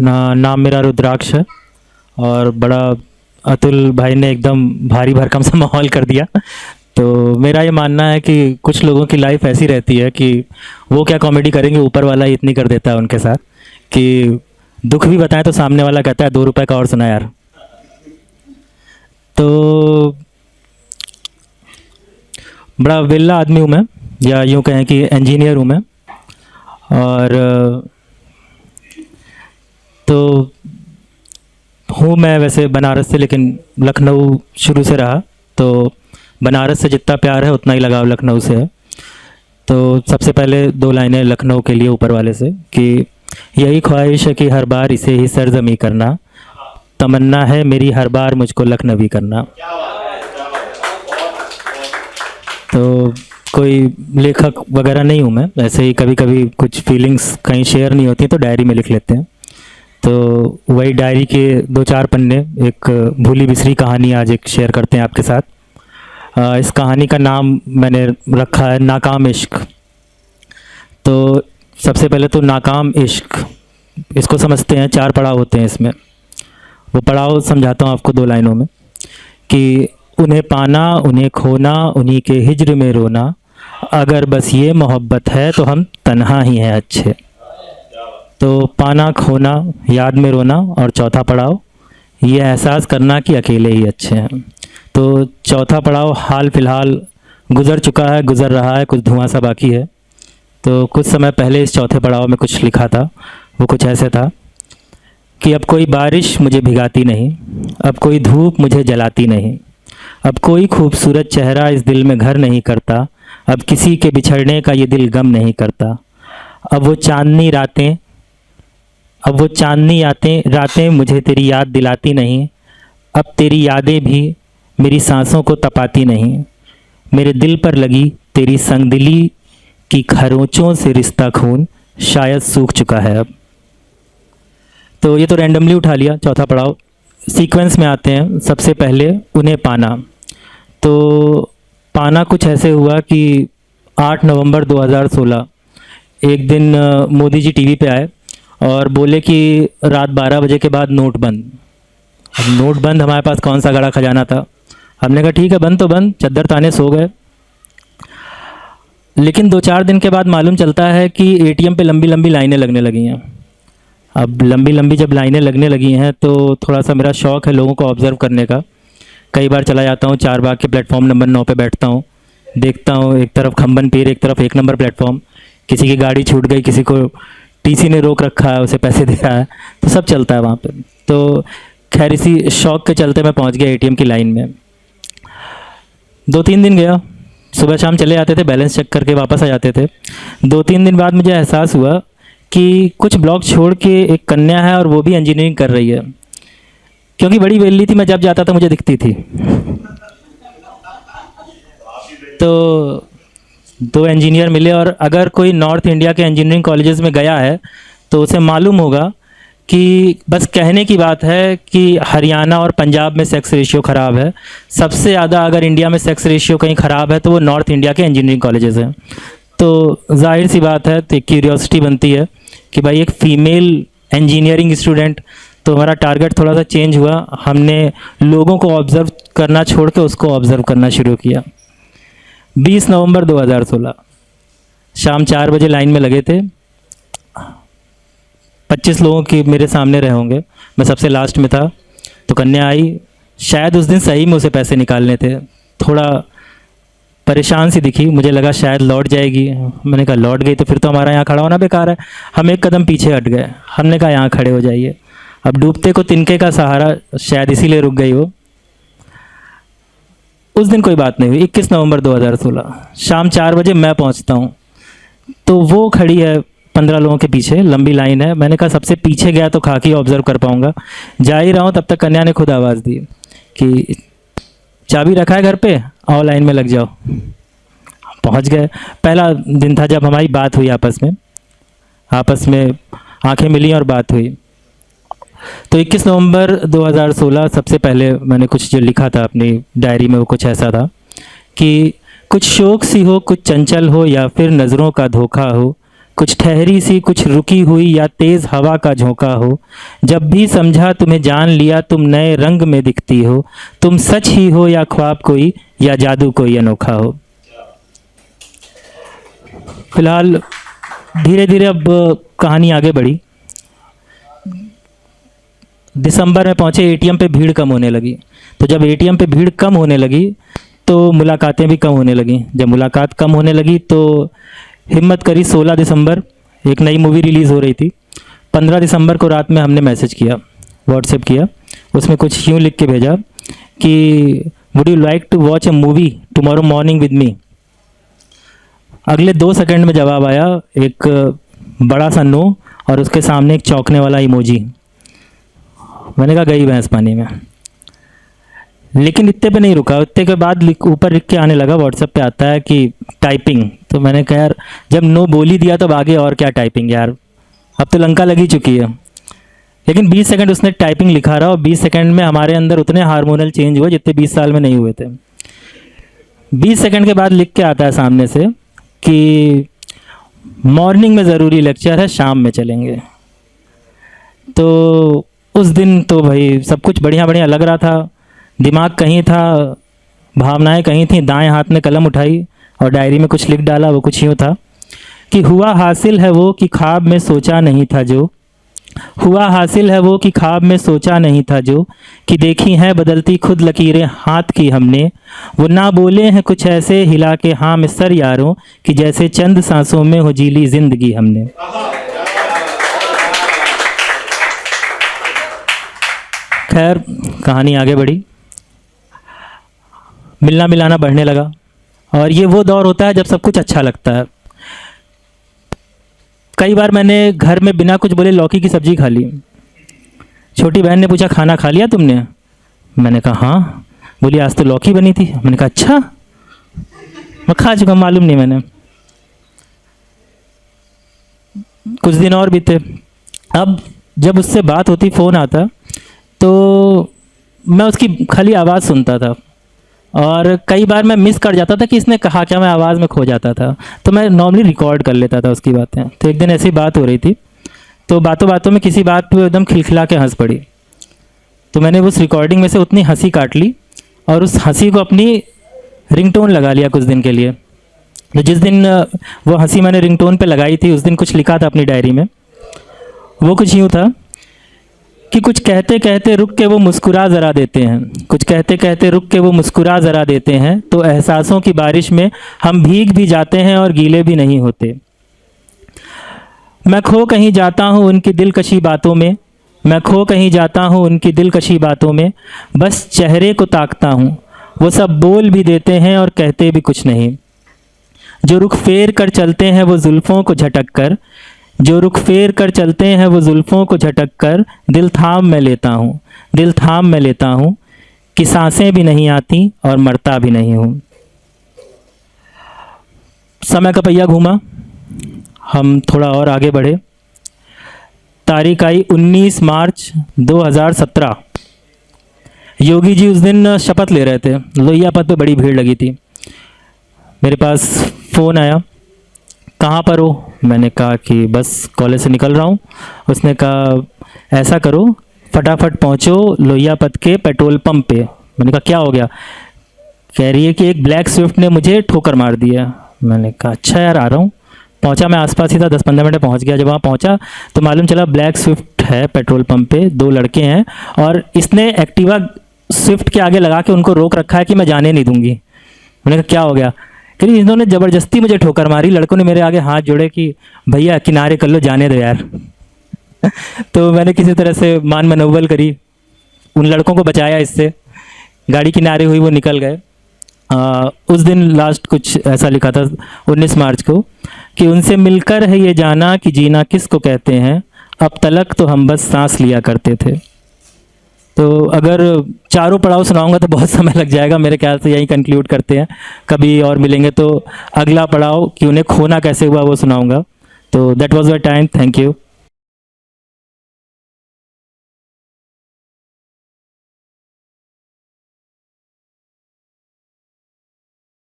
नाम मेरा रुद्राक्ष है और बड़ा अतुल भाई ने एकदम भारी भरकम सा माहौल कर दिया। तो मेरा ये मानना है कि कुछ लोगों की लाइफ ऐसी रहती है कि वो क्या कॉमेडी करेंगे, ऊपर वाला ही इतनी कर देता है उनके साथ कि दुख भी बताएं तो सामने वाला कहता है 2 रुपए का और सुना यार। तो बड़ा वेला आदमी हूँ मैं, या यूँ कहें कि इंजीनियर हूँ मैं। और तो हूँ मैं वैसे बनारस से, लेकिन लखनऊ शुरू से रहा, तो बनारस से जितना प्यार है उतना ही लगाव लखनऊ से है। तो सबसे पहले 2 लाइनें लखनऊ के लिए ऊपर वाले से कि यही ख्वाहिश है कि हर बार इसे ही सरजमी करना, तमन्ना है मेरी हर बार मुझको लखनवी करना। तो कोई लेखक वगैरह नहीं हूँ मैं, ऐसे ही कभी कभी कुछ फीलिंग्स कहीं शेयर नहीं होती तो डायरी में लिख लेते हैं। तो वही डायरी के 2-4 पन्ने, एक भूली बिसरी कहानी आज एक शेयर करते हैं आपके साथ। इस कहानी का नाम मैंने रखा है नाकाम इश्क। तो सबसे पहले तो नाकाम इश्क, इसको समझते हैं 4 पड़ाव होते हैं इसमें। वो पड़ाव समझाता हूँ आपको 2 लाइनों में कि उन्हें पाना, उन्हें खोना, उन्हीं के हिज्र में रोना, अगर बस ये मोहब्बत है तो हम तन्हा ही हैं अच्छे। तो पाना, खोना, याद में रोना, और चौथा पड़ाव ये एहसास करना कि अकेले ही अच्छे हैं। तो चौथा पड़ाव हाल फिलहाल गुज़र चुका है, गुज़र रहा है, कुछ धुआं सा बाकी है। तो कुछ समय पहले इस चौथे पड़ाव में कुछ लिखा था, वो कुछ ऐसे था कि अब कोई बारिश मुझे भिगाती नहीं, अब कोई धूप मुझे जलाती नहीं, अब कोई खूबसूरत चेहरा इस दिल में घर नहीं करता, अब किसी के बिछड़ने का ये दिल गम नहीं करता। अब वो चांदनी रातें मुझे तेरी याद दिलाती नहीं, अब तेरी यादें भी मेरी सांसों को तपाती नहीं, मेरे दिल पर लगी तेरी संगदिली की खरोंचों से रिश्ता खून शायद सूख चुका है अब। तो ये तो रैंडमली उठा लिया चौथा पड़ाव। सीक्वेंस में आते हैं। सबसे पहले उन्हें पाना। तो पाना कुछ ऐसे हुआ कि 8 नवंबर 2016 एक दिन मोदी जी टीवी पे आए और बोले कि रात 12 बजे के बाद नोट बंद। अब नोट बंद, हमारे पास कौन सा गड़ा खजाना था। हमने कहा ठीक है, बंद तो बंद, चद्दर ताने सो गए। लेकिन 2-4 दिन के बाद मालूम चलता है कि एटीएम पे लंबी लंबी लाइनें लगने लगी हैं। अब लंबी लंबी जब लाइनें लगने लगी हैं तो थोड़ा सा मेरा शौक़ है लोगों को ऑब्ज़र्व करने का। कई बार चला जाता हूँ चारबाग के प्लेटफॉर्म नंबर 9 पे बैठता हूँ, देखता हूँ एक तरफ खम्बन पीर, एक तरफ 1 नंबर प्लेटफॉर्म, किसी की गाड़ी छूट गई, किसी को टीसी ने रोक रखा है, उसे पैसे दे रहा है, तो सब चलता है वहाँ पे। तो खैर इसी शौक़ के चलते मैं पहुँच गया एटीएम की लाइन में। 2-3 दिन गया, सुबह शाम चले जाते थे, बैलेंस चेक करके वापस आ जाते थे। 2-3 दिन बाद मुझे एहसास हुआ कि कुछ ब्लॉक छोड़ के एक कन्या है और वो भी इंजीनियरिंग कर रही है, क्योंकि बड़ी वेली थी, मैं जब जाता था मुझे दिखती थी। तो 2 इंजीनियर मिले, और अगर कोई नॉर्थ इंडिया के इंजीनियरिंग कॉलेजेस में गया है तो उसे मालूम होगा कि बस कहने की बात है कि हरियाणा और पंजाब में सेक्स रेशियो ख़राब है। सबसे ज़्यादा अगर इंडिया में सेक्स रेशियो कहीं ख़राब है तो वो नॉर्थ इंडिया के इंजीनियरिंग कॉलेजेस हैं। तो जाहिर सी बात है, तो क्यूरियोसिटी बनती है कि भाई एक फ़ीमेल इंजीनियरिंग स्टूडेंट, तो हमारा टारगेट थोड़ा सा चेंज हुआ। हमने लोगों को ऑब्ज़र्व करना छोड़ के उसको ऑब्ज़र्व करना शुरू किया। 20 नवंबर 2016 शाम 4 बजे लाइन में लगे थे। 25 लोगों की मेरे सामने रहे होंगे, मैं सबसे लास्ट में था। तो कन्या आई, शायद उस दिन सही में उसे पैसे निकालने थे। थोड़ा परेशान सी दिखी, मुझे लगा शायद लौट जाएगी। मैंने कहा लौट गई तो फिर तो हमारा यहाँ खड़ा होना बेकार है। हम 1 कदम पीछे हट गए, हमने कहा यहाँ खड़े हो जाइए। अब डूबते को तिनके का सहारा, शायद इसीलिए रुक गई वो। उस दिन कोई बात नहीं हुई। 21 नवंबर 2016 शाम 4 बजे मैं पहुँचता हूँ, तो वो खड़ी है 15 लोगों के पीछे, लंबी लाइन है। मैंने कहा सबसे पीछे गया तो खाकी ऑब्ज़र्व कर पाऊँगा। जा ही रहा हूँ तब तक कन्या ने खुद आवाज़ दी कि चाबी रखा है घर पे, आओ लाइन में लग जाओ। पहुँच गए। पहला दिन था जब हमारी बात हुई, आपस में आंखें मिली और बात हुई। तो 21 नवंबर 2016 सबसे पहले मैंने कुछ जो लिखा था अपनी डायरी में, वो कुछ ऐसा था कि कुछ शौक सी हो, कुछ चंचल हो, या फिर नज़रों का धोखा हो, कुछ ठहरी सी कुछ रुकी हुई या तेज़ हवा का झोंका हो, जब भी समझा तुम्हें जान लिया तुम नए रंग में दिखती हो, तुम सच ही हो या ख्वाब कोई या जादू कोई अनोखा हो। फिलहाल धीरे धीरे अब कहानी आगे बढ़ी। दिसंबर में पहुँचे, एटीएम पे भीड़ कम होने लगी। तो जब एटीएम पे भीड़ कम होने लगी तो मुलाकातें भी कम होने लगी। जब मुलाकात कम होने लगी तो हिम्मत करी, 16 दिसंबर एक नई मूवी रिलीज़ हो रही थी। 15 दिसंबर को रात में हमने मैसेज किया, व्हाट्सएप किया। उसमें कुछ यूँ लिख के भेजा कि would you like to watch a movie tomorrow morning with me. अगले 2 सेकंड में जवाब आया, एक बड़ा सा नो और उसके सामने एक चौंकने वाला इमोजी। मैंने कहा गई भैंस पानी में। लेकिन इतने पे नहीं रुका, इतने के बाद ऊपर लिख के आने लगा, व्हाट्सएप पे आता है कि टाइपिंग। तो मैंने कहा यार जब नो बोल ही दिया तो आगे और क्या टाइपिंग यार, अब तो लंका लगी चुकी है। लेकिन 20 सेकंड उसने टाइपिंग लिखा रहा और 20 सेकंड में हमारे अंदर उतने हार्मोनल चेंज हुए जितने 20 साल में नहीं हुए थे। 20 सेकंड के बाद लिख के आता है सामने से कि मॉर्निंग में ज़रूरी लेक्चर है, शाम में चलेंगे। तो उस दिन तो भाई सब कुछ बढ़िया बढ़िया लग रहा था, दिमाग कहीं था, भावनाएं कहीं थी। दाएं हाथ ने कलम उठाई और डायरी में कुछ लिख डाला। वो कुछ यूँ था कि हुआ हासिल है वो कि ख्वाब में सोचा नहीं था जो, हुआ हासिल है वो कि ख्वाब में सोचा नहीं था जो, कि देखी हैं बदलती खुद लकीरें हाथ की हमने, वो ना बोले हैं कुछ ऐसे हिला के हाँ में सर यारों, कि जैसे चंद सांसों में हो जीली जिंदगी हमने। खैर कहानी आगे बढ़ी, मिलना मिलाना बढ़ने लगा। और ये वो दौर होता है जब सब कुछ अच्छा लगता है। कई बार मैंने घर में बिना कुछ बोले लौकी की सब्जी खा ली। छोटी बहन ने पूछा खाना खा लिया तुमने? मैंने कहा हाँ। बोली आज तो लौकी बनी थी। मैंने कहा अच्छा, मैं खा चुका, मालूम नहीं मैंने। कुछ दिन और बीते। अब जब उससे बात होती, फ़ोन आता, तो मैं उसकी खाली आवाज़ सुनता था और कई बार मैं मिस कर जाता था कि इसने कहा क्या, मैं आवाज़ में खो जाता था। तो मैं नॉर्मली रिकॉर्ड कर लेता था उसकी बातें। तो एक दिन ऐसी बात हो रही थी, तो बातों बातों में किसी बात पे एकदम खिलखिला के हंस पड़ी। तो मैंने उस रिकॉर्डिंग में से उतनी हंसी काट ली और उस हंसी को अपनी रिंगटोन लगा लिया कुछ दिन के लिए। तो जिस दिन वो हंसी मैंने रिंगटोन पे लगाई थी उस दिन कुछ लिखा था अपनी डायरी में। वो कुछ यूँ था कि कुछ कहते कहते रुक के वो मुस्कुरा ज़रा देते हैं, कुछ कहते कहते रुक के वो मुस्कुरा ज़रा देते हैं, तो एहसासों की बारिश में हम भीग भी जाते हैं और गीले भी नहीं होते। मैं खो कहीं जाता हूँ उनकी दिलकशी बातों में, मैं खो कहीं जाता हूँ उनकी दिलकशी बातों में, बस चेहरे को ताकता हूँ, वो सब बोल भी देते हैं और कहते भी कुछ नहीं। जो रुख फेर कर चलते हैं वो जुल्फ़ों को झटक कर, जो रुख फेर कर चलते हैं वो जुल्फ़ों को झटक कर, दिल थाम मैं लेता हूँ, दिल थाम मैं लेता हूँ, कि सांसें भी नहीं आती और मरता भी नहीं हूँ। समय का पहिया घूमा, हम थोड़ा और आगे बढ़े। तारीख आई 19 मार्च 2017। योगी जी उस दिन शपथ ले रहे थे, लोहिया पथ पे बड़ी भीड़ लगी थी। मेरे पास फ़ोन आया, कहाँ पर हो? मैंने कहा कि बस कॉलेज से निकल रहा हूँ। उसने कहा ऐसा करो फटाफट पहुँचो लोहिया पथ के पेट्रोल पंप पे। मैंने कहा क्या हो गया? कह रही है कि एक ब्लैक स्विफ्ट ने मुझे ठोकर मार दिया। मैंने कहा अच्छा यार आ रहा हूँ। पहुँचा, मैं आसपास ही था, 10-15 मिनट में पहुँच गया। जब वहाँ पहुँचा तो मालूम चला ब्लैक स्विफ्ट है पेट्रोल पंप पे, 2 लड़के हैं और इसने एक्टिवा स्विफ्ट के आगे लगा के उनको रोक रखा है कि मैं जाने नहीं दूँगी। मैंने कहा क्या हो गया? क्योंकि इन्होंने ज़बरदस्ती मुझे ठोकर मारी। लड़कों ने मेरे आगे हाथ जोड़े कि भैया किनारे कर लो, जाने दो यार। तो मैंने किसी तरह से मान मनौवल करी, उन लड़कों को बचाया इससे, गाड़ी किनारे हुई, वो निकल गए। उस दिन लास्ट कुछ ऐसा लिखा था 19 मार्च को कि उनसे मिलकर है ये जाना कि जीना किसको कहते हैं, अब तलक तो हम बस सांस लिया करते थे। तो अगर चारों पड़ाव सुनाऊंगा तो बहुत समय लग जाएगा, मेरे ख्याल से यही कंक्लूड करते हैं। कभी और मिलेंगे तो अगला पड़ाव कि उन्हें खोना कैसे हुआ वो सुनाऊंगा। तो that was your time, thank you.